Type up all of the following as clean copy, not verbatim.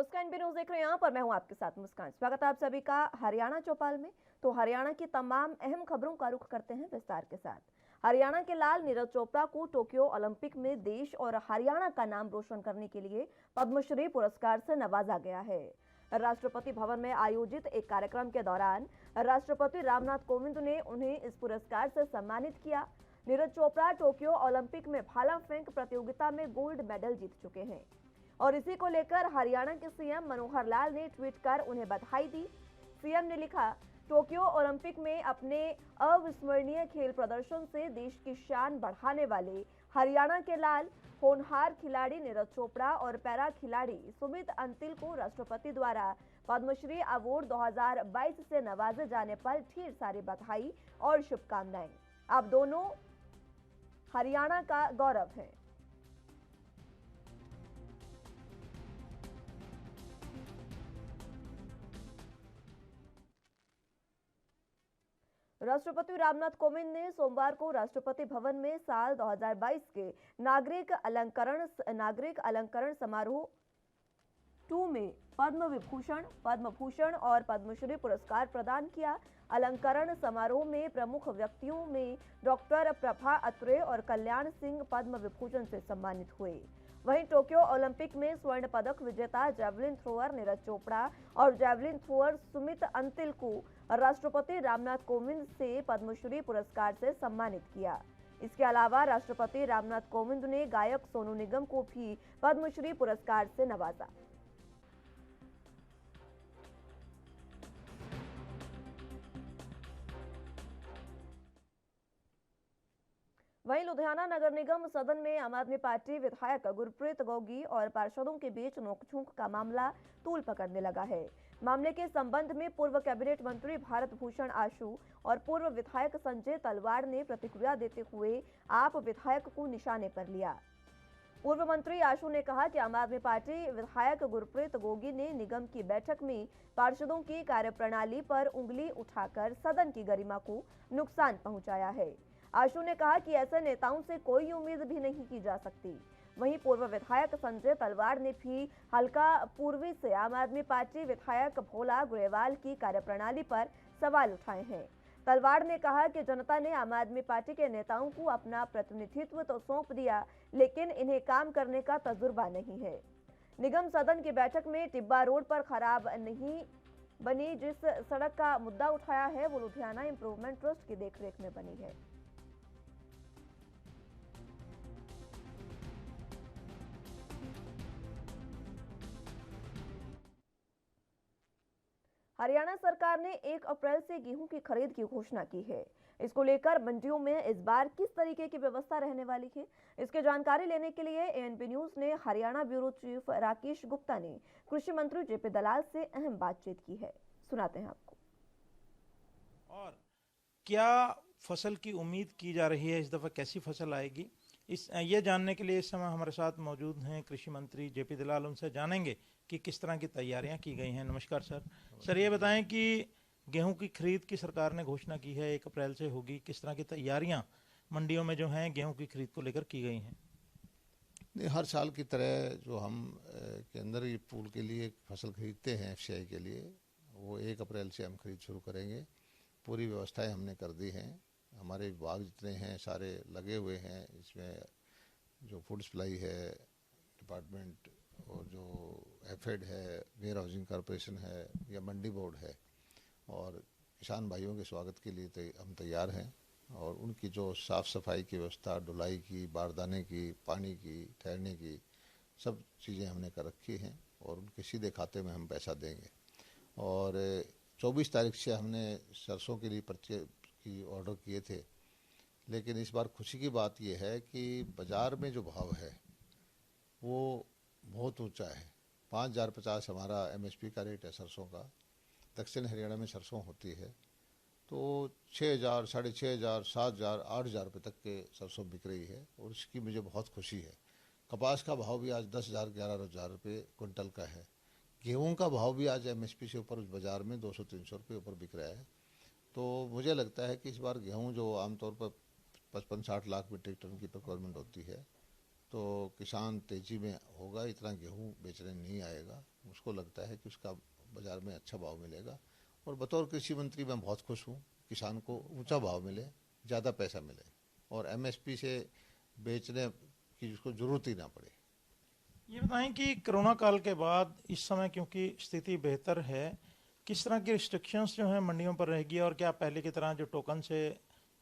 नमस्कार, NB news देख रहे हैं। यहाँ पर मैं हूँ आपके साथ मुस्कान। स्वागत है आप सभी का हरियाणा चौपाल में। तो हरियाणा की तमाम अहम खबरों का रुख करते हैं विस्तार के साथ। हरियाणा के लाल नीरज चोपड़ा को टोक्यो ओलंपिक में देश और हरियाणा का नाम रोशन करने के लिए पद्मश्री पुरस्कार से नवाजा गया है। राष्ट्रपति भवन में आयोजित एक कार्यक्रम के दौरान राष्ट्रपति रामनाथ कोविंद ने उन्हें इस पुरस्कार से सम्मानित किया। नीरज चोपड़ा टोक्यो ओलंपिक में भाला फेंक प्रतियोगिता में गोल्ड मेडल जीत चुके हैं और इसी को लेकर हरियाणा के सीएम मनोहर लाल ने ट्वीट कर उन्हें बधाई दी। सीएम ने लिखा, टोक्यो ओलंपिक में अपने अविस्मरणीय खेल प्रदर्शन से देश की शान बढ़ाने वाले हरियाणा के लाल होनहार खिलाड़ी नीरज चोपड़ा और पैरा खिलाड़ी सुमित अंतिल को राष्ट्रपति द्वारा पद्मश्री अवार्ड 2022 से नवाजे जाने पर ढेर सारी बधाई और शुभकामनाएं। आप दोनों हरियाणा का गौरव हैं। राष्ट्रपति रामनाथ कोविंद ने सोमवार को राष्ट्रपति भवन में साल 2022 के नागरिक अलंकरण समारोह 2 में पद्म विभूषण, पद्म भूषण और पद्मश्री पुरस्कार प्रदान किया। अलंकरण समारोह में प्रमुख व्यक्तियों में डॉक्टर प्रभा अत्रे और कल्याण सिंह पद्म विभूषण से सम्मानित हुए। वहीं टोक्यो ओलंपिक में स्वर्ण पदक विजेता जैवलिन थ्रोअर नीरज चोपड़ा और जैवलिन थ्रोअर सुमित अंतिल को राष्ट्रपति रामनाथ कोविंद से पद्मश्री पुरस्कार से सम्मानित किया। इसके अलावा राष्ट्रपति रामनाथ कोविंद ने गायक सोनू निगम को भी पद्मश्री पुरस्कार से नवाजा। वहीं लुधियाना नगर निगम सदन में आम आदमी पार्टी विधायक गुरप्रीत गोगी और पार्षदों के बीच नोकझोंक का मामला तूल पकड़ने लगा है। मामले के संबंध में पूर्व कैबिनेट मंत्री भारत भूषण आशु और पूर्व विधायक संजय तलवाड़ ने प्रतिक्रिया देते हुए आप विधायक को निशाने पर लिया। पूर्व मंत्री आशु ने कहा कि आम आदमी पार्टी विधायक गुरप्रीत गोगी ने निगम की बैठक में पार्षदों की कार्यप्रणाली पर उंगली उठाकर सदन की गरिमा को नुकसान पहुंचाया है। आशु ने कहा कि ऐसे नेताओं से कोई उम्मीद भी नहीं की जा सकती। वहीं पूर्व विधायक संजय तलवाड़ ने भी हल्का पूर्वी से आम आदमी पार्टी विधायक भोला ग्रेवाल की कार्यप्रणाली पर सवाल उठाए हैं। तलवाड़ ने कहा कि जनता ने आम आदमी पार्टी के नेताओं को अपना प्रतिनिधित्व तो सौंप दिया, लेकिन इन्हें काम करने का तजुर्बा नहीं है। निगम सदन की बैठक में टिब्बा रोड पर खराब नहीं बनी जिस सड़क का मुद्दा उठाया है वो लुधियाना इंप्रूवमेंट ट्रस्ट की देखरेख में बनी है। हरियाणा सरकार ने 1 अप्रैल से गेहूं की खरीद की घोषणा की है। इसको लेकर मंडियों में इस बार किस तरीके की व्यवस्था रहने वाली है, इसकी जानकारी लेने के लिए एएनपी न्यूज ने हरियाणा ब्यूरो चीफ राकेश गुप्ता ने कृषि मंत्री जेपी दलाल से अहम बातचीत की है। सुनाते हैं आपको। और क्या फसल की उम्मीद की जा रही है, इस दफा कैसी फसल आएगी, ये जानने के लिए इस समय हमारे साथ मौजूद हैं कृषि मंत्री जेपी दलाल। उनसे जानेंगे कि किस तरह की तैयारियां की गई हैं। नमस्कार सर। सर ये बताएं कि गेहूं की खरीद की सरकार ने घोषणा की है 1 अप्रैल से होगी, किस तरह की तैयारियां मंडियों में जो हैं गेहूं की खरीद को लेकर की गई हैं? नहीं, हर साल की तरह जो हम के अंदर ये पूल के लिए फसल खरीदते हैं एफसीआई के लिए, वो 1 अप्रैल से हम खरीद शुरू करेंगे। पूरी व्यवस्थाएं हमने कर दी हैं। हमारे विभाग जितने हैं सारे लगे हुए हैं इसमें, जो फूड सप्लाई है डिपार्टमेंट और जो एफएड है, वेयर हाउसिंग कॉरपोरेशन है या मंडी बोर्ड है, और किसान भाइयों के स्वागत के लिए हम तैयार हैं। और उनकी जो साफ़ सफाई की व्यवस्था, धुलाई की, बारदाने की, पानी की, ठहरने की, सब चीज़ें हमने कर रखी हैं और उनके सीधे खाते में हम पैसा देंगे। और 24 तारीख से हमने सरसों के लिए पर्चे की ऑर्डर किए थे, लेकिन इस बार खुशी की बात यह है कि बाज़ार में जो भाव है वो बहुत ऊंचा है। 5,050 हमारा एमएसपी का रेट है सरसों का। दक्षिण हरियाणा में सरसों होती है तो 6,000, 6,500, 7,000, 8,000 रुपये तक के सरसों बिक रही है और इसकी मुझे बहुत खुशी है। कपास का भाव भी आज 10,000, 11,000 रुपये क्विंटल का है। गेहूं का भाव भी आज एमएसपी से ऊपर उस बाज़ार में 200-300 रुपये ऊपर बिक रहा है। तो मुझे लगता है कि इस बार गेहूं जो आमतौर पर 55-60 लाख मीट्रिक टन की प्रोक्योरमेंट होती है, तो किसान तेजी में होगा, इतना गेहूं बेचने नहीं आएगा। उसको लगता है कि उसका बाजार में अच्छा भाव मिलेगा। और बतौर कृषि मंत्री मैं बहुत खुश हूँ, किसान को ऊंचा भाव मिले, ज़्यादा पैसा मिले और एमएसपी से बेचने की उसको ज़रूरत ही ना पड़े। ये बताएं कि कोरोना काल के बाद इस समय क्योंकि स्थिति बेहतर है, किस तरह की रिस्ट्रिक्शंस जो हैं मंडियों पर रहेगी और क्या पहले की तरह जो टोकन से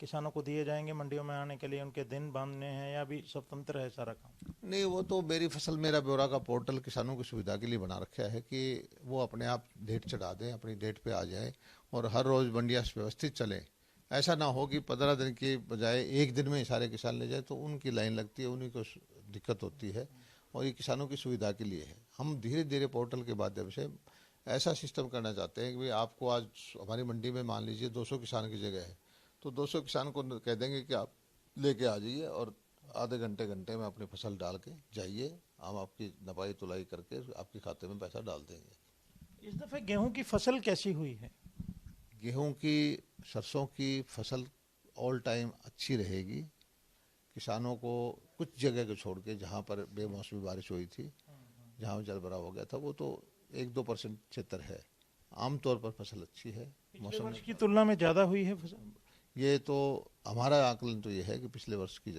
किसानों को दिए जाएंगे मंडियों में आने के लिए, उनके दिन बांधने हैं या भी स्वतंत्र है सारा काम? नहीं, वो तो मेरी फसल मेरा ब्यौरा का पोर्टल किसानों की सुविधा के लिए बना रखा है कि वो अपने आप डेट चढ़ा दें, अपनी डेट पे आ जाए और हर रोज़ मंडियाँ व्यवस्थित चलें। ऐसा ना हो कि 15 दिन की बजाय एक दिन में सारे किसान ले जाए तो उनकी लाइन लगती है, उन्हीं को दिक्कत होती है। और ये किसानों की सुविधा के लिए है। हम धीरे धीरे पोर्टल के माध्यम से ऐसा सिस्टम करना चाहते हैं कि भाई आपको आज हमारी मंडी में मान लीजिए 200 किसान की जगह है, तो 200 किसान को कह देंगे कि आप लेके आ जाइए और आधे घंटे में अपनी फसल डाल के जाइए, हम आपकी नपाई तुलाई करके आपके खाते में पैसा डाल देंगे। इस दफे गेहूं की फसल कैसी हुई है? गेहूं की, सरसों की फसल ऑल टाइम अच्छी रहेगी। किसानों को कुछ जगह को छोड़ के जहाँ पर बेमौसमी बारिश हुई थी, जहाँ जल भराव हो गया था, वो तो 1-2% क्षेत्र है। आमतौर पर फसल अच्छी है। पिछले वर्ष की तुलना में ज़्यादा हुई है फसल? ये तो हमारा आकलन तो ये है कि पिछले वर्ष की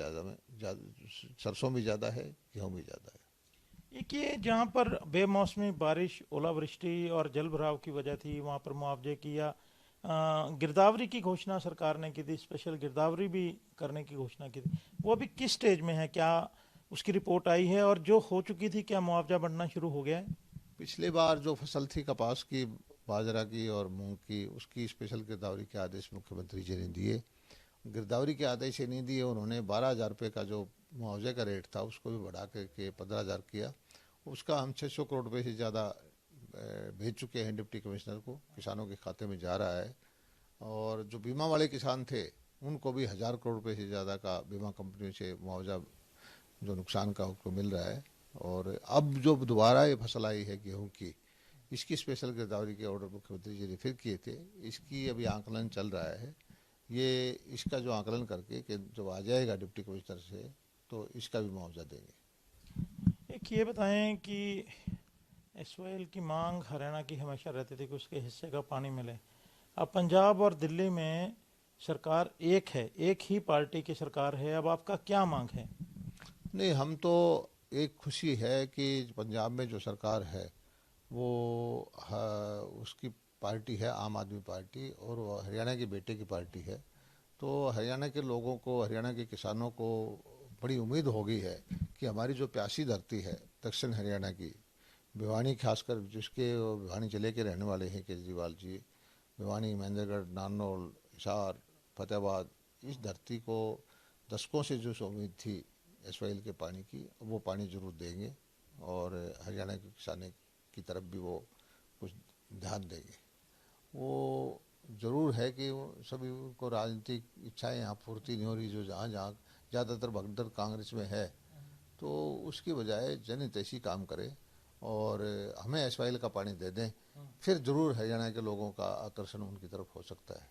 सरसों भी ज़्यादा है, गेहूँ भी ज़्यादा है। एक ये जहाँ पर बेमौसमी बारिश, ओलावृष्टि और जल भराव की वजह थी, वहाँ पर मुआवजे की या गिरदावरी की घोषणा सरकार ने की थी, स्पेशल गिरदावरी भी करने की घोषणा की थी, वो अभी किस स्टेज में है? क्या उसकी रिपोर्ट आई है और जो हो चुकी थी क्या मुआवजा बढ़ना शुरू हो गया है? पिछले बार जो फसल थी कपास की, बाजरा की और मूंग की, उसकी स्पेशल गिरदावरी के आदेश मुख्यमंत्री जी ने दिए। गिरदावरी के आदेश ही नहीं दिए, उन्होंने 12,000 रुपये का जो मुआवजे का रेट था उसको भी बढ़ा के 15,000 किया। उसका हम 600 करोड़ रुपये से ज़्यादा भेज चुके हैं डिप्टी कमिश्नर को, किसानों के खाते में जा रहा है। और जो बीमा वाले किसान थे उनको भी 1,000 करोड़ रुपये से ज़्यादा का बीमा कंपनियों से मुआवजा जो नुकसान का उनको मिल रहा है। और अब जो दोबारा ये फसल आई है गेहूं की, इसकी स्पेशल गिरदावरी के ऑर्डर मुख्यमंत्री जी ने फिर किए थे, इसकी अभी आकलन चल रहा है। ये इसका जो आकलन करके कि जब आ जाएगा डिप्टी कमिश्नर से तो इसका भी मुआवजा देंगे। एक ये बताएं कि एसवाईएल की मांग हरियाणा की हमेशा रहती थी कि उसके हिस्से का पानी मिले। अब पंजाब और दिल्ली में सरकार एक है, एक ही पार्टी की सरकार है, अब आपका क्या मांग है? नहीं, हम तो एक खुशी है कि पंजाब में जो सरकार है वो उसकी पार्टी है आम आदमी पार्टी, और वो हरियाणा के बेटे की पार्टी है। तो हरियाणा के लोगों को, हरियाणा के किसानों को बड़ी उम्मीद हो गई है कि हमारी जो प्यासी धरती है दक्षिण हरियाणा की, भिवानी, खासकर जिसके भिवानी जिले के रहने वाले हैं केजरीवाल जी, भिवानी, महेंद्रगढ़, नारनौल, हिसार, फतेहाबाद, इस धरती को दशकों से जो उम्मीद थी एसवाईएल के पानी की, वो पानी जरूर देंगे और हरियाणा के किसानों की तरफ भी वो कुछ ध्यान देंगे। वो ज़रूर है कि सभी को राजनीतिक इच्छाएं यहाँ पूर्ति नहीं हो रही, जो जहाँ जहाँ ज़्यादातर भगदड़ कांग्रेस में है, तो उसकी बजाय जनहित ऐसी काम करे और हमें एसवाईएल का पानी दे दें, फिर जरूर हरियाणा के लोगों का आकर्षण उनकी तरफ हो सकता है।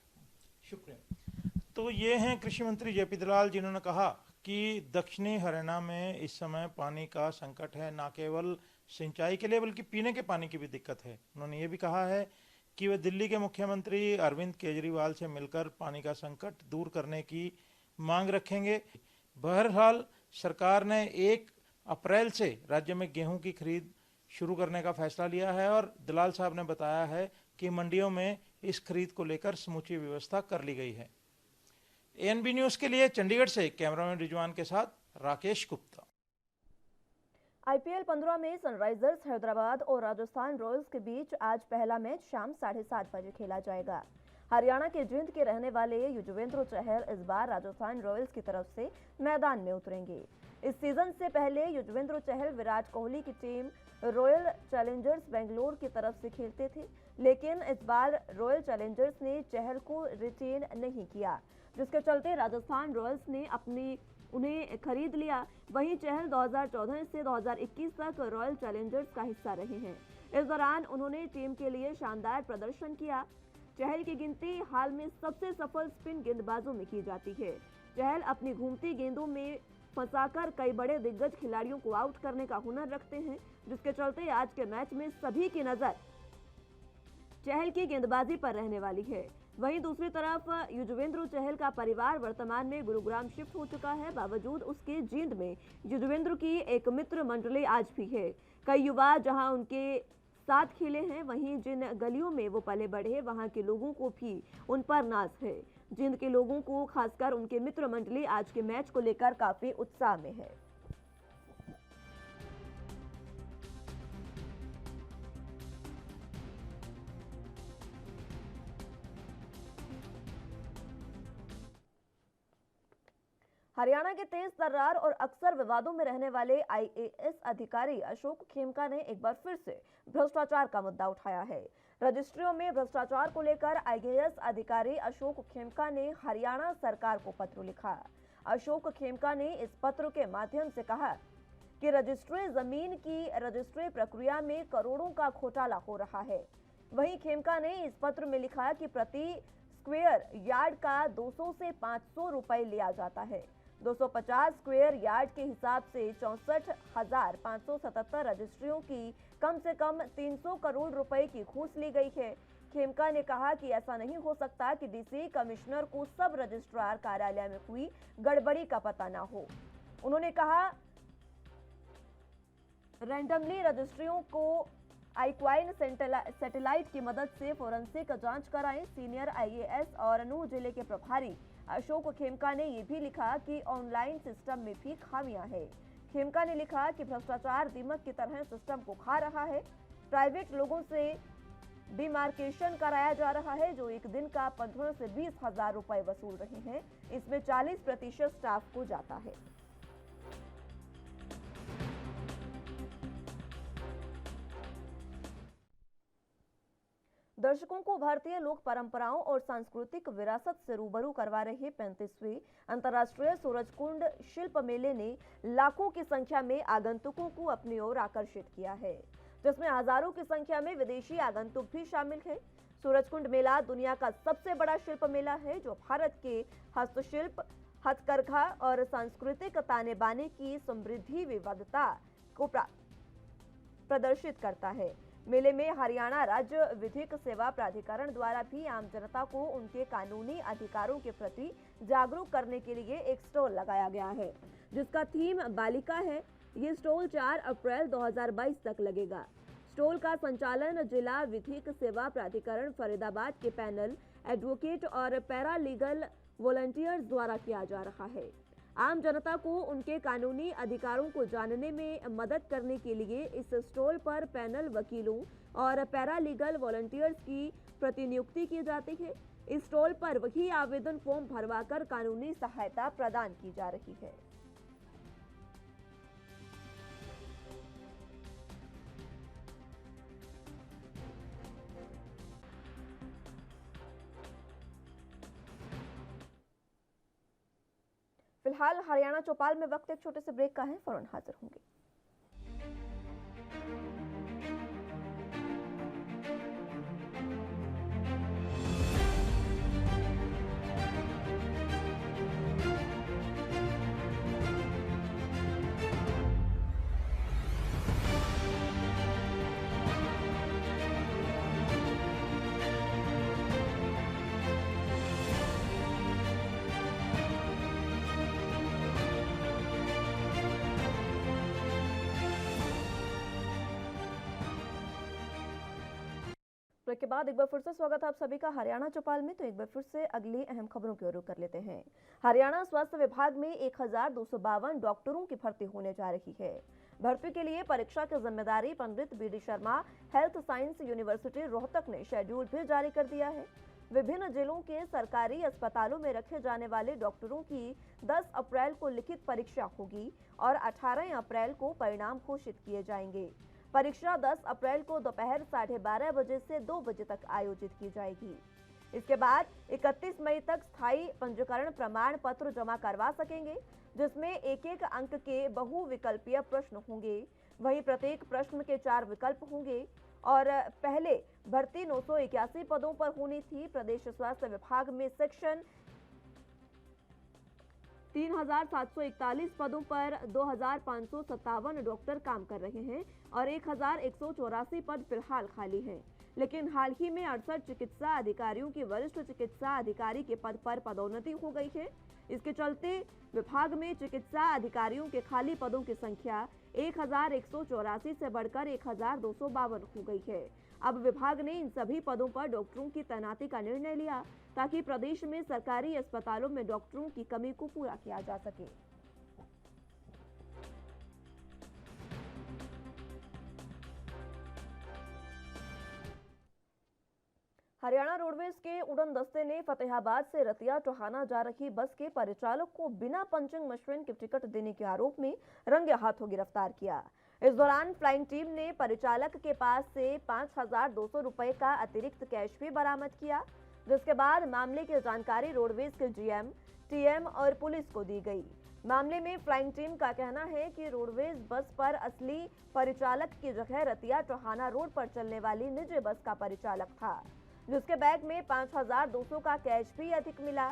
शुक्रिया। तो ये हैं कृषि मंत्री जेपी दलाल, जिन्होंने कहा कि दक्षिणी हरियाणा में इस समय पानी का संकट है, ना केवल सिंचाई के लिए बल्कि पीने के पानी की भी दिक्कत है। उन्होंने ये भी कहा है कि वे दिल्ली के मुख्यमंत्री अरविंद केजरीवाल से मिलकर पानी का संकट दूर करने की मांग रखेंगे। बहरहाल सरकार ने 1 अप्रैल से राज्य में गेहूं की खरीद शुरू करने का फैसला लिया है और दलाल साहब ने बताया है कि मंडियों में इस खरीद को लेकर समूची व्यवस्था कर ली गई है। एएनबी न्यूज के लिए चंडीगढ़ से कैमरामैन रिजवान के साथ राकेश गुप्ता। आईपीएल 15 में सनराइजर्स हैदराबाद और राजस्थान रॉयल्स के बीच आज पहला मैच शाम 7:30 बजे खेला जाएगा। हरियाणा के जिंद के रहने वाले युजवेंद्र चहल इस बार राजस्थान रॉयल्स की तरफ से मैदान में उतरेंगे। इस सीजन से पहले युजवेंद्र चहल विराट कोहली की टीम रॉयल चैलेंजर्स बेंगलोर की तरफ से खेलते थे, लेकिन इस बार रॉयल चैलेंजर्स ने चहल को रिटेन नहीं किया, जिसके चलते राजस्थान रॉयल्स ने उन्हें खरीद लिया। वहीं चहल 2014 से 2021 तक रॉयल चैलेंजर्स का हिस्सा रहे हैं। इस दौरान उन्होंने टीम के लिए शानदार प्रदर्शन किया। चहल की गिनती हाल में सबसे सफल स्पिन गेंदबाजों में की जाती है। चहल अपनी घूमती गेंदों में फंसाकर कई बड़े दिग्गज खिलाड़ियों को आउट करने का हुनर रखते हैं, जिसके चलते आज के मैच में सभी की नजर चहल की गेंदबाजी पर रहने वाली है। वहीं दूसरी तरफ युजवेंद्र चहल का परिवार वर्तमान में गुरुग्राम शिफ्ट हो चुका है। बावजूद उसके जींद में युजवेंद्र की एक मित्र मंडली आज भी है। कई युवा जहां उनके साथ खेले हैं, वहीं जिन गलियों में वो पले बढ़े वहां के लोगों को भी उन पर नाज है। जींद के लोगों को, खासकर उनके मित्र मंडली, आज के मैच को लेकर काफी उत्साह में है। हरियाणा के तेज तर्रार और अक्सर विवादों में रहने वाले आईएएस अधिकारी अशोक खेमका ने एक बार फिर से भ्रष्टाचार का मुद्दा उठाया है। रजिस्ट्रियों में भ्रष्टाचार को लेकर आईएएस अधिकारी अशोक खेमका ने हरियाणा सरकार को पत्र लिखा। अशोक खेमका ने इस पत्र के माध्यम से कहा कि रजिस्ट्री जमीन की रजिस्ट्री प्रक्रिया में करोड़ों का घोटाला हो रहा है। वहीं खेमका ने इस पत्र में लिखा कि प्रति स्क्वायर यार्ड का 200 से 500 रुपए लिया जाता है। 250 स्क्वायर यार्ड के हिसाब से 64,577 रजिस्ट्रियों की कम से कम 300 करोड़ रुपए की घूस ली गई है। खेमका ने कहा कि ऐसा नहीं हो सकता कि डीसी कमिश्नर को सब रजिस्ट्रार कार्यालय में हुई गड़बड़ी का पता ना हो। उन्होंने कहा रैंडमली रजिस्ट्रियों को आईक्वाइन सैटेलाइट की मदद से फोरेंसिक जांच कराएं। सीनियर आईएएस और नूह जिले के प्रभारी अशोक खेमका ने यह भी लिखा कि ऑनलाइन सिस्टम में भी खामियां हैं। खेमका ने लिखा कि भ्रष्टाचार दीमक की तरह सिस्टम को खा रहा है। प्राइवेट लोगों से डिमार्केशन कराया जा रहा है, जो एक दिन का 15 से 20 हजार रुपए वसूल रहे हैं। इसमें 40% स्टाफ को जाता है। दर्शकों को भारतीय लोक परंपराओं और सांस्कृतिक विरासत से रूबरू करवा रहे 35वें अंतर्राष्ट्रीय सूरजकुंड शिल्प मेले ने लाखों की संख्या में आगंतुकों को अपनी ओर आकर्षित किया है, जिसमें हजारों की संख्या में विदेशी आगंतुक भी शामिल हैं। सूरजकुंड मेला दुनिया का सबसे बड़ा शिल्प मेला है, जो भारत के हस्तशिल्प, हथकरघा और सांस्कृतिक ताने बाने की समृद्धि विविधता को प्रदर्शित करता है। मेले में हरियाणा राज्य विधिक सेवा प्राधिकरण द्वारा भी आम जनता को उनके कानूनी अधिकारों के प्रति जागरूक करने के लिए एक स्टॉल लगाया गया है, जिसका थीम बालिका है। ये स्टॉल 4 अप्रैल 2022 तक लगेगा। स्टॉल का संचालन जिला विधिक सेवा प्राधिकरण फरीदाबाद के पैनल, एडवोकेट और पैरा लीगल वॉलंटियर्स द्वारा किया जा रहा है। आम जनता को उनके कानूनी अधिकारों को जानने में मदद करने के लिए इस स्टॉल पर पैनल वकीलों और पैरालीगल वॉलंटियर्स की प्रतिनियुक्ति की जाती है। इस स्टॉल पर वही आवेदन फॉर्म भरवाकर कानूनी सहायता प्रदान की जा रही है। फिलहाल हरियाणा चौपाल में वक्त एक छोटे से ब्रेक का है, फौरन हाजिर होंगे। ब्रेक के बाद एक बार फिर से स्वागत है आप सभी का हरियाणा चौपाल में। तो एक बार फिर से अगली अहम खबरों की ओर रुख कर लेते हैं। हरियाणा स्वास्थ्य विभाग में 1252 डॉक्टरों की भर्ती होने जा रही है। भर्ती के लिए परीक्षा की जिम्मेदारी Pandit BD Sharma health science university Rohtak ने शेड्यूल भी जारी कर दिया है। विभिन्न जिलों के सरकारी अस्पतालों में रखे जाने वाले डॉक्टरों की 10 अप्रैल को लिखित परीक्षा होगी और 18 अप्रैल को परिणाम घोषित किए जाएंगे। परीक्षा 10 अप्रैल को दोपहर 12:30 बजे से 2 बजे तक आयोजित की जाएगी। इसके बाद 31 मई तक स्थायी पंजीकरण प्रमाण पत्र जमा करवा सकेंगे, जिसमें एक अंक के बहुविकल्पीय प्रश्न होंगे। वहीं प्रत्येक प्रश्न के 4 विकल्प होंगे और पहले भर्ती 981 पदों पर होनी थी। प्रदेश स्वास्थ्य विभाग में सेक्शन 3,741 पदों पर 2,557 डॉक्टर काम कर रहे हैं और 1,184 पद फिलहाल खाली हैं। लेकिन हाल ही में 68 चिकित्सा अधिकारियों की वरिष्ठ चिकित्सा अधिकारी के पद पर पदोन्नति हो गई है। इसके चलते विभाग में चिकित्सा अधिकारियों के खाली पदों की संख्या 1,184 से बढ़कर 1,252 हो गई है। अब विभाग ने इन सभी पदों पर डॉक्टरों की तैनाती का निर्णय लिया ताकि प्रदेश में सरकारी अस्पतालों में डॉक्टरों की कमी को पूरा किया जा सके। हरियाणा रोडवेज के उड़न दस्ते ने फतेहाबाद से रतिया टोहाना जा रही बस के परिचालक को बिना पंचिंग मशीन के टिकट देने के आरोप में रंगे हाथों गिरफ्तार किया। इस दौरान फ्लाइंग टीम ने परिचालक के पास से 5,200 रुपए का अतिरिक्त कैश भी बरामद किया, जिसके बाद मामले की जानकारी रोडवेज के जीएम, टीएम और पुलिस को दी गई। मामले में फ्लाइंग टीम का कहना है कि रोडवेज बस पर असली परिचालक की जगह रतिया टोहाना रोड पर चलने वाली निजी बस का परिचालक था, जिसके बैग में 5,200 का कैश भी अधिक मिला।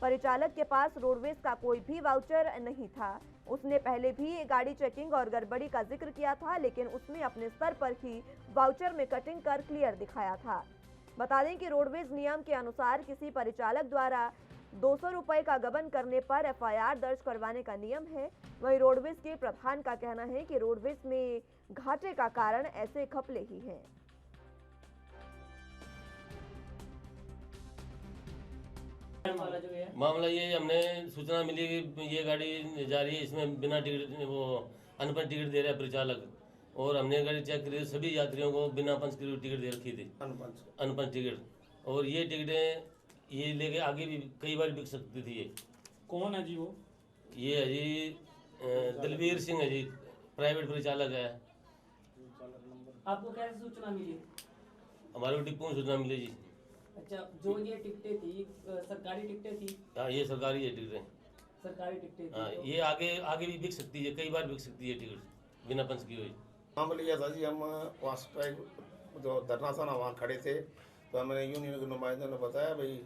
परिचालक के पास रोडवेज का कोई भी वाउचर नहीं था। उसने पहले भी गाड़ी चेकिंग और गड़बड़ी का जिक्र किया था, लेकिन उसने अपने स्तर पर ही वाउचर में कटिंग कर क्लियर दिखाया था। बता दें कि रोडवेज नियम के अनुसार किसी परिचालक द्वारा 200 रुपए का गबन करने पर एफआईआर दर्ज करवाने का नियम है। वहीं रोडवेज के प्रधान का कहना है कि रोडवेज में घाटे का कारण ऐसे घपले ही हैं। मामला ये हमने सूचना मिली कि ये गाड़ी जा रही है, इसमें बिना टिकट वो अनपंच टिकट दे रहा है परिचालक, और हमने गाड़ी चेक करी, सभी यात्रियों को बिना पंच की टिकट दे रखी थी, अनपंच टिकट। और ये टिकटें ये लेके आगे भी कई बार बिक सकती थी। ये कौन है जी वो? ये है जी दलवीर सिंह है जी, प्राइवेट परिचालक है। आपको कैसे सूचना मिली? हमारे को डिपो में सूचना मिली जी। अच्छा, जो ये टिकटें थी सरकारी टिकटें थी? हाँ, ये सरकारी है टिकटें, सरकारी टिकटें थी। हाँ, ये आगे भी बिक सकती है, कई बार बिक सकती है टिकट बिना पंच की हुई। मामला यह था जी, हम वहाँ स्ट्राइक जो धरना था ना वहाँ खड़े थे, तो हमें यूनियन के नुमाइंदे ने बताया भाई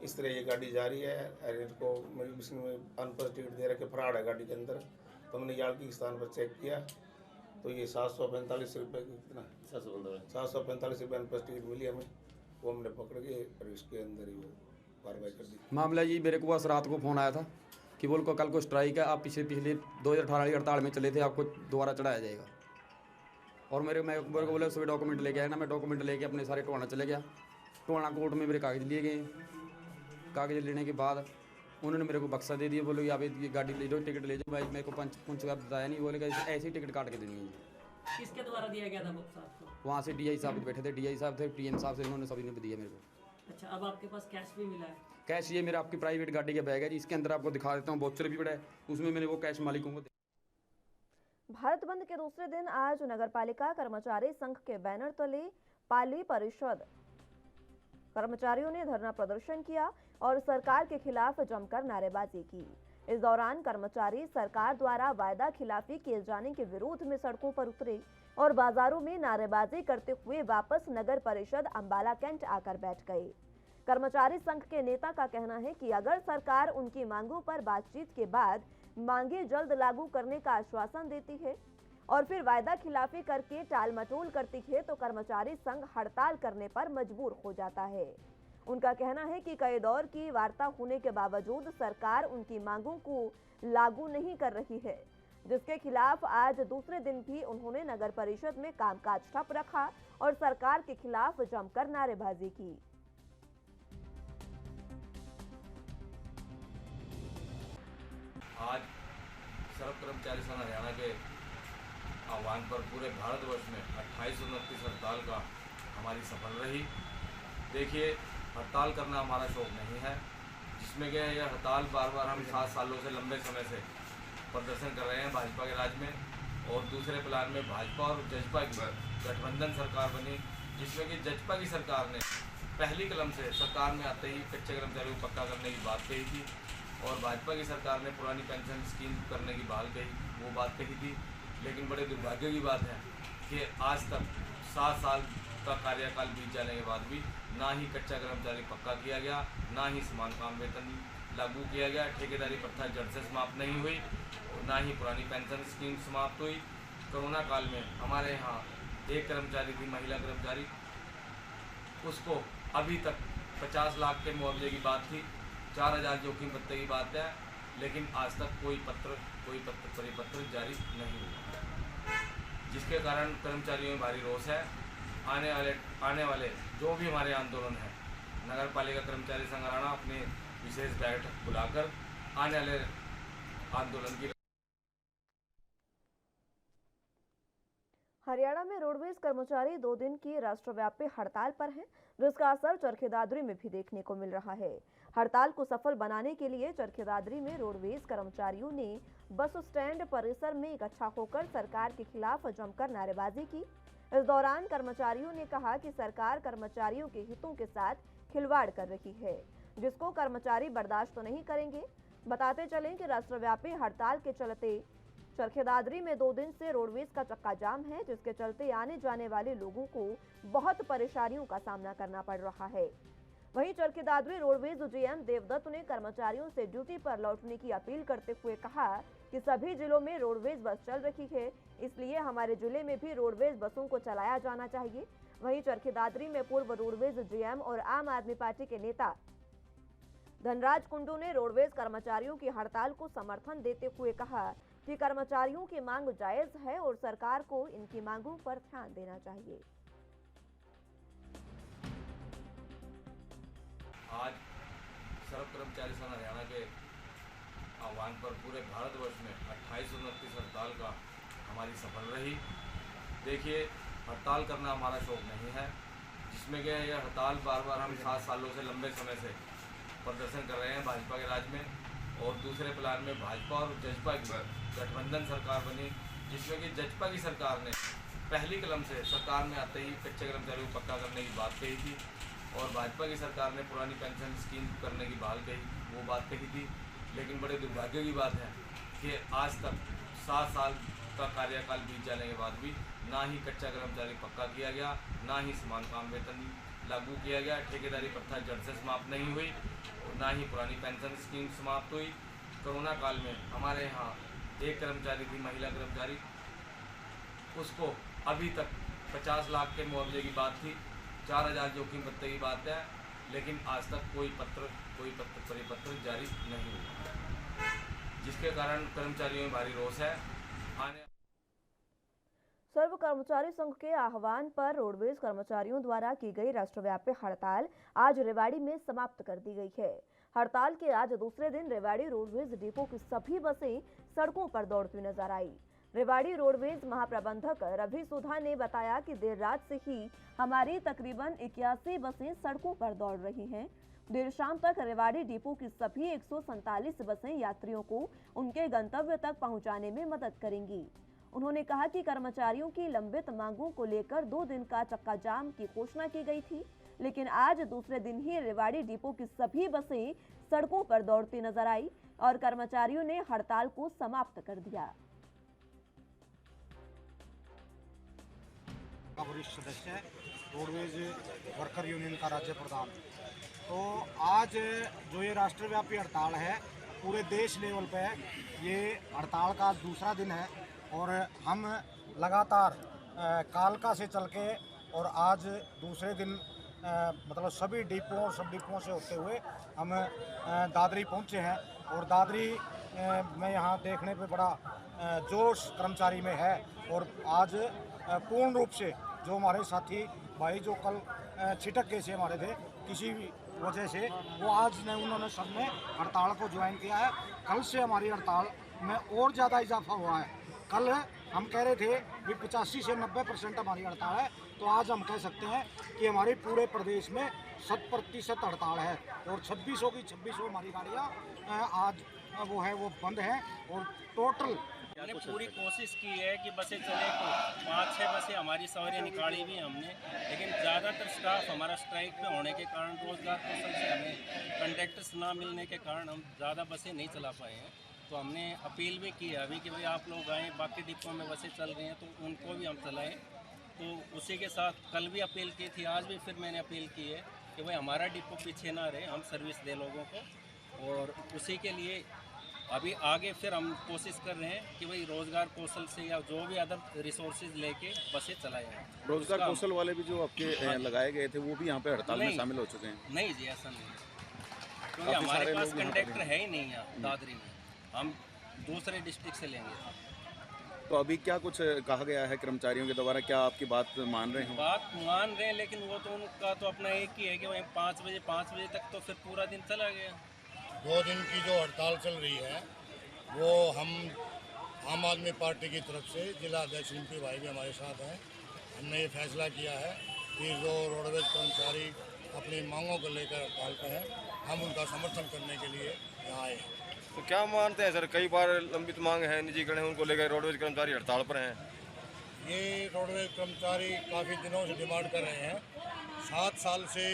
इस तरह ये गाड़ी जा रही है, इनको इसमें अनपंच टिकट दे रखे, फ्रॉड है गाड़ी के अंदर। तो हमने यार्ड स्थान पर चेक किया तो ये 745 रुपये की कितना 745 रुपये अनपंच टिकट मिली हमें, वो हमने पकड़ के और इसके अंदर ही वो कार्रवाई कर दी। मामला ये मेरे को बस रात को फ़ोन आया था कि बोल को कल को स्ट्राइक है, आप पिछले 2018 की हड़ताल में चले थे, आपको दोबारा चढ़ाया जाएगा। और मेरे को बोले सुबह डॉक्यूमेंट लेके आया ना, मैं डॉक्यूमेंट लेके अपने सारे टोहाना चले गया। टोहाना कोर्ट में मेरे कागज़ लिए गए। कागज़ लेने के बाद उन्होंने मेरे को बक्सा दे दिया, बोलो कि आप ये गाड़ी ले जाओ, टिकट ले जाओ। भाई मेरे को पंच का बताया नहीं, बोलेगा ऐसे ही टिकट काट के देनी है। किसके द्वारा दिया गया था बक्सा आपको? वहाँ से डीआई साहब बैठे थे, डीआई साहब थे, टीएम साहब से, उन्होंने सभी ने दिया मेरे को। अच्छा, अब आपके पास कैश भी मिला है? कैश ये मेरा आपकी प्राइवेट गाड़ी का बैग है जी, इसके अंदर आपको दिखा देता हूँ, वाउचर भी पड़ा है, उसमें मैंने वो कैश मालिकों को। भारत बंद के दूसरे दिन आज नगरपालिका कर्मचारी संघ के बैनर तले पाली परिषद कर्मचारियों ने धरना प्रदर्शन किया और सरकार के खिलाफ जमकर नारेबाजी की। इस दौरान कर्मचारी सरकार द्वारा वायदा खिलाफी किए जाने के विरोध में सड़कों पर उतरे और बाजारों में नारेबाजी करते हुए वापस नगर परिषद अंबाला कैंट आकर बैठ गए। कर्मचारी संघ के नेता का कहना है कि अगर सरकार उनकी मांगों पर बातचीत के बाद मांगे जल्द लागू करने का आश्वासन देती है और फिर वायदा खिलाफी करके टाल मटोल करती है तो कर्मचारी संघ हड़ताल करने पर मजबूर हो जाता है। उनका कहना है कि कई दौर की वार्ता होने के बावजूद सरकार उनकी मांगों को लागू नहीं कर रही है, जिसके खिलाफ आज दूसरे दिन भी उन्होंने नगर परिषद में कामकाज ठप रखा और सरकार के खिलाफ जमकर नारेबाजी की। आज सर्व कर्मचारी संघ हरियाणा के आह्वान पर पूरे भारतवर्ष में 2829 हड़ताल का हमारी सफल रही। देखिए, हड़ताल करना हमारा शौक नहीं है, जिसमें कि यह हड़ताल बार बार हम 7 सालों से लंबे समय से प्रदर्शन कर रहे हैं भाजपा के राज में। और दूसरे प्लान में भाजपा और जजपा की गठबंधन सरकार बनी, जिसमें कि जजपा की सरकार ने पहली कलम से सरकार में आते ही कच्चे कर्मचारियों को पक्का करने की बात कही थी और भाजपा की सरकार ने पुरानी पेंशन स्कीम करने की बहाल कही, वो बात कही थी। लेकिन बड़े दुर्भाग्य की बात है कि आज तक 7 साल का कार्यकाल बीत जाने के बाद भी ना ही कच्चा कर्मचारी पक्का किया गया, ना ही समान काम वेतन लागू किया गया। ठेकेदारी प्रथा जड़ से समाप्त नहीं हुई और ना ही पुरानी पेंशन स्कीम समाप्त हुई। कोरोना काल में हमारे यहाँ एक कर्मचारी थी, महिला कर्मचारी, उसको अभी तक 50 लाख के मुआवजे की बात थी, 4000 जोखिम भत्ते की बात है, लेकिन आज तक कोई परिपत्र जारी नहीं हुआ, जिसके कारण कर्मचारियों में भारी रोष है। आने वाले जो भी हमारे आंदोलन है, नगर पालिका कर्मचारी संघ हरियाणा अपने विशेष बैठक बुलाकर आने वाले आंदोलन की। हरियाणा में रोडवेज कर्मचारी 2 दिन की राष्ट्रव्यापी हड़ताल पर हैं, जिसका असर चरखी दादरी में भी देखने को मिल रहा है। हड़ताल को सफल बनाने के लिए चरखी दादरी में रोडवेज कर्मचारियों ने बस स्टैंड परिसर में इकट्ठा होकर सरकार के खिलाफ जमकर नारेबाजी की। इस दौरान कर्मचारियों ने कहा कि सरकार कर्मचारियों के हितों के साथ खिलवाड़ कर रही है, जिसको कर्मचारी बर्दाश्त नहीं करेंगे। बताते चलें कि राष्ट्रव्यापी हड़ताल के चलते चरखी दादरी में 2 दिन से रोडवेज का चक्का जाम है, जिसके चलते आने जाने वाले लोगों को बहुत परेशानियों का सामना करना पड़ रहा है। वहीं चरखी दादरी रोडवेज जीएम देवदत्त ने कर्मचारियों से ड्यूटी पर लौटने की अपील करते हुए कहा कि सभी जिलों में रोडवेज बस चल रही है, इसलिए हमारे जिले में भी रोडवेज बसों को चलाया जाना चाहिए। वहीं चरखी दादरी में पूर्व रोडवेज जीएम और आम आदमी पार्टी के नेता धनराज कुंडू ने रोडवेज कर्मचारियों की हड़ताल को समर्थन देते हुए कहा कि कर्मचारियों की मांग जायज है और सरकार को इनकी मांगों पर ध्यान देना चाहिए। आज सर्व कर्मचारी संघ हरियाणा के आह्वान पर पूरे भारतवर्ष में 2829 हड़ताल का हमारी सफल रही। देखिए, हड़ताल करना हमारा शौक नहीं है, जिसमें कि यह हड़ताल बार बार हम 7 सालों से लंबे समय से प्रदर्शन कर रहे हैं भाजपा के राज में। और दूसरे प्लान में भाजपा और जजपा की गठबंधन सरकार बनी, जिसमें कि जजपा की सरकार ने पहली कलम से सरकार में आते ही कच्चे कर्मचारियों को पक्का करने की बात कही थी और भाजपा की सरकार ने पुरानी पेंशन स्कीम करने की बहाल कही, वो बात कही थी। लेकिन बड़े दुर्भाग्य की बात है कि आज तक 7 साल का कार्यकाल बीत जाने के बाद भी ना ही कच्चा कर्मचारी पक्का किया गया, ना ही समान काम वेतन लागू किया गया। ठेकेदारी प्रथा जड़ से समाप्त नहीं हुई और ना ही पुरानी पेंशन स्कीम समाप्त हुई। कोरोना काल में हमारे यहाँ एक कर्मचारी थी, महिला कर्मचारी, उसको अभी तक 50 लाख के मुआवजे की बात थी, 4000 जोखिम भत्ते की बात है, लेकिन आज तक कोई परिपत्र जारी नहीं हुआ, जिसके कारण कर्मचारियों में भारी रोष है। सर्व कर्मचारी संघ के आह्वान पर रोडवेज कर्मचारियों द्वारा की गई राष्ट्रव्यापी हड़ताल आज रेवाड़ी में समाप्त कर दी गई है। हड़ताल के आज दूसरे दिन रेवाड़ी रोडवेज डिपो की सभी बसें सड़कों पर दौड़ती नजर आई। रेवाड़ी रोडवेज महाप्रबंधक रवि सुधा ने बताया कि देर रात से ही हमारी तकरीबन 81 बसें सड़कों पर दौड़ रही हैं। देर शाम तक रेवाड़ी डिपो की सभी 147 बसें यात्रियों को उनके गंतव्य तक पहुंचाने में मदद करेंगी। उन्होंने कहा कि कर्मचारियों की लंबित मांगों को लेकर 2 दिन का चक्का जाम की घोषणा की गई थी, लेकिन आज दूसरे दिन ही रेवाड़ी डिपो की सभी बसें सड़कों पर दौड़ती नजर आई और कर्मचारियों ने हड़ताल को समाप्त कर दिया। वरिष्ठ सदस्य है रोडवेज वर्कर यूनियन का राज्य प्रधान। तो आज जो ये राष्ट्रव्यापी हड़ताल है, पूरे देश लेवल पे ये हड़ताल का दूसरा दिन है और हम लगातार कालका से चल के और आज दूसरे दिन मतलब सभी डिपों और सब डिपों से होते हुए हम दादरी पहुंचे हैं। और दादरी में यहाँ देखने पे बड़ा जोश कर्मचारी में है और आज पूर्ण रूप से जो हमारे साथी भाई जो कल छिटक गए से हमारे थे किसी भी वजह से, वो आज ने उन्होंने सब ने हड़ताल को ज्वाइन किया है। कल से हमारी हड़ताल में और ज़्यादा इजाफा हुआ है। कल हम कह रहे थे कि 85 से 90% हमारी हड़ताल है, तो आज हम कह सकते हैं कि हमारे पूरे प्रदेश में 100% हड़ताल है और 2600 की 2600 हमारी गाड़ियाँ आज वो बंद हैं। और टोटल हमने पूरी कोशिश की है कि बसें चले, तो 5-6 बसें हमारी सवारी निकाली भी हमने, लेकिन ज़्यादातर स्टाफ हमारा स्ट्राइक पे होने के कारण रोजगार कौशल से हमें कंडक्टर्स ना मिलने के कारण हम ज़्यादा बसें नहीं चला पाए हैं। तो हमने अपील भी की है अभी कि भाई आप लोग आएँ, बाकी डिपो में बसें चल रही हैं तो उनको भी हम चलाएँ। तो उसी के साथ कल भी अपील की थी, आज भी फिर मैंने अपील की है कि भाई हमारा डिपो पीछे ना रहे, हम सर्विस दें लोगों को। और उसी के लिए अभी आगे फिर हम कोशिश कर रहे हैं कि भाई रोज़गार कौशल से या जो भी अदर रिसोर्सेज लेके बसें चलाए जाएँ। रोजगार कौशल वाले भी जो आपके लगाए गए थे वो भी यहाँ पे हड़ताल में शामिल हो चुके हैं? नहीं जी, ऐसा नहीं है, क्योंकि हमारे पास कंडक्टर है ही नहीं यहाँ दादरी में, हम दूसरे डिस्ट्रिक्ट से लेंगे। तो अभी क्या कुछ कहा गया है कर्मचारियों के द्वारा, क्या आपकी बात मान रहे हैं? बात मान रहे हैं, लेकिन वो तो उनका तो अपना एक ही है कि वही 5 बजे तक तो फिर पूरा दिन चला गया। 2 दिन की जो हड़ताल चल रही है वो हम आम आदमी पार्टी की तरफ से जिला अध्यक्ष रिंपी भाई भी हमारे साथ हैं। हमने ये फैसला किया है कि जो रोडवेज कर्मचारी अपनी मांगों को लेकर हड़ताल पे हैं, हम उनका समर्थन करने के लिए यहाँ आए हैं। तो क्या मानते हैं सर, कई बार लंबित मांग है निजीकरण है उनको लेकर रोडवेज कर्मचारी हड़ताल पर हैं? ये रोडवेज कर्मचारी काफ़ी दिनों से डिमांड कर रहे हैं। 7 साल से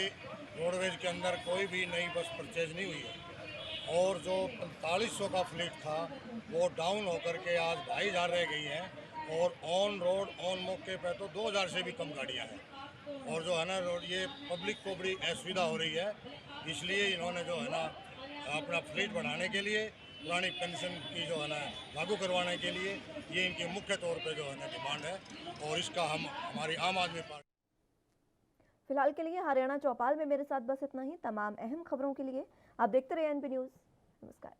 रोडवेज के अंदर कोई भी नई बस परचेज नहीं हुई है और जो 4500 का फ्लीट था वो डाउन होकर के आज 2000 रह गई हैं और ऑन रोड ऑन मौके पे तो 2000 से भी कम गाड़ियां हैं। और जो है ना रोड ये पब्लिक को बड़ी असुविधा हो रही है, इसलिए इन्होंने जो है ना अपना फ्लीट बढ़ाने के लिए पुरानी पेंशन की जो है ना लागू करवाने के लिए ये इनकी मुख्य तौर पे जो है ना डिमांड है और इसका हम हमारी आम आदमी पार्टी। फिलहाल के लिए हरियाणा चौपाल में मेरे साथ बस इतना ही। तमाम अहम खबरों के लिए आप देखते रहिए एनपी न्यूज़। नमस्कार।